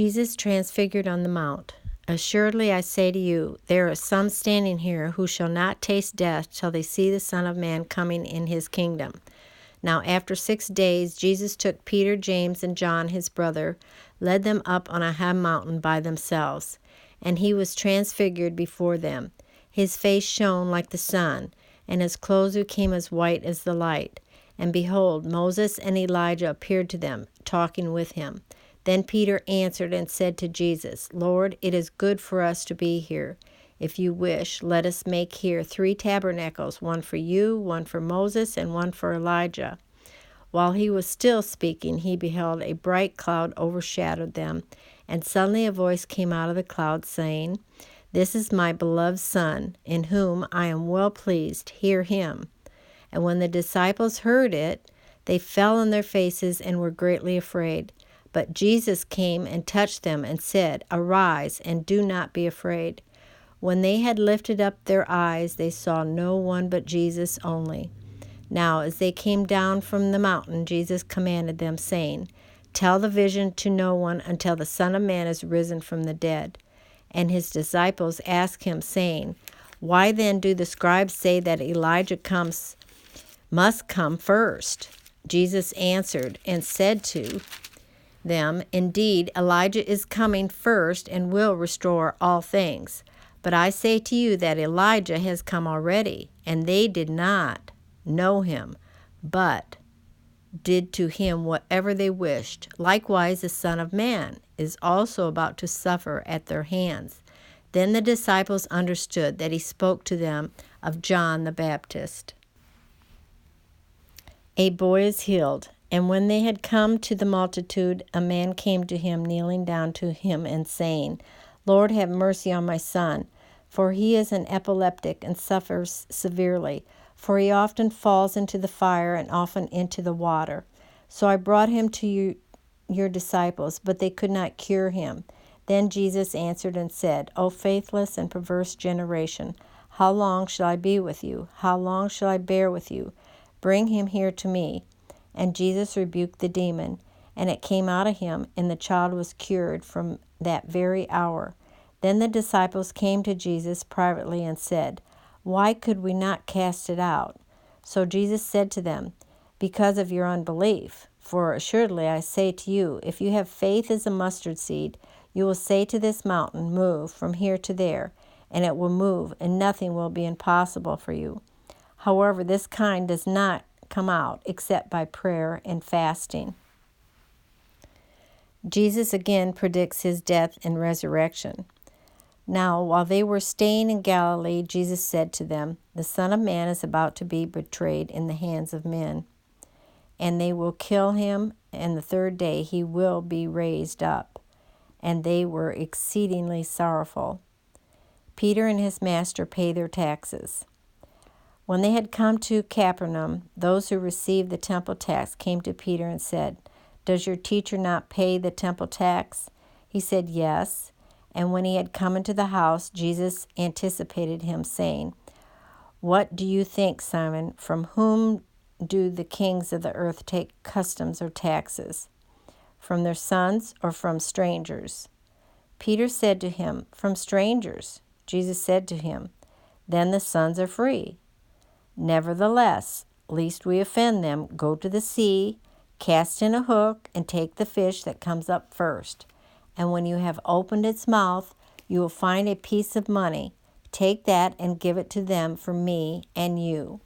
Jesus transfigured on the mount. Assuredly I say to you, there are some standing here who shall not taste death till they see the Son of Man coming in his kingdom. Now after 6 days Jesus took Peter, James, and John his brother, led them up on a high mountain by themselves, and he was transfigured before them. His face shone like the sun, and his clothes became as white as the light. And behold, Moses and Elijah appeared to them, talking with him. Then Peter answered and said to Jesus, Lord, it is good for us to be here. If you wish, let us make here 3 tabernacles, one for you, one for Moses, and one for Elijah. While he was still speaking, he beheld a bright cloud overshadowed them, and suddenly a voice came out of the cloud, saying, This is my beloved Son, in whom I am well pleased. Hear him. And when the disciples heard it, they fell on their faces and were greatly afraid. But Jesus came and touched them and said, Arise, and do not be afraid. When they had lifted up their eyes, they saw no one but Jesus only. Now, as they came down from the mountain, Jesus commanded them, saying, Tell the vision to no one until the Son of Man is risen from the dead. And his disciples asked him, saying, Why then do the scribes say that Elijah must come first? Jesus answered and said to them, Indeed, Elijah is coming first and will restore all things. But I say to you that Elijah has come already, and they did not know him, but did to him whatever they wished. Likewise, the Son of Man is also about to suffer at their hands. Then the disciples understood that he spoke to them of John the Baptist. A boy is healed. And when they had come to the multitude, a man came to him, kneeling down to him and saying, Lord, have mercy on my son, for he is an epileptic and suffers severely, for he often falls into the fire and often into the water. So I brought him to your disciples, but they could not cure him. Then Jesus answered and said, O faithless and perverse generation, how long shall I be with you? How long shall I bear with you? Bring him here to me. And Jesus rebuked the demon, and it came out of him, and the child was cured from that very hour. Then the disciples came to Jesus privately and said, Why could we not cast it out? So Jesus said to them, Because of your unbelief. For assuredly I say to you, if you have faith as a mustard seed, you will say to this mountain, Move from here to there, and it will move, and nothing will be impossible for you. However, this kind does not come out except by prayer and fasting. Jesus again predicts his death and resurrection. Now, while they were staying in Galilee, Jesus said to them, The Son of Man is about to be betrayed in the hands of men, and they will kill him, and the 3rd day he will be raised up. And they were exceedingly sorrowful. Peter and his master pay their taxes. When they had come to Capernaum, those who received the temple tax came to Peter and said, Does your teacher not pay the temple tax? He said, Yes. And when he had come into the house, Jesus anticipated him, saying, What do you think, Simon? From whom do the kings of the earth take customs or taxes? From their sons or from strangers? Peter said to him, From strangers. Jesus said to him, Then the sons are free. Nevertheless, lest we offend them, go to the sea, cast in a hook, and take the fish that comes up first. And when you have opened its mouth, you will find a piece of money. Take that and give it to them for me and you.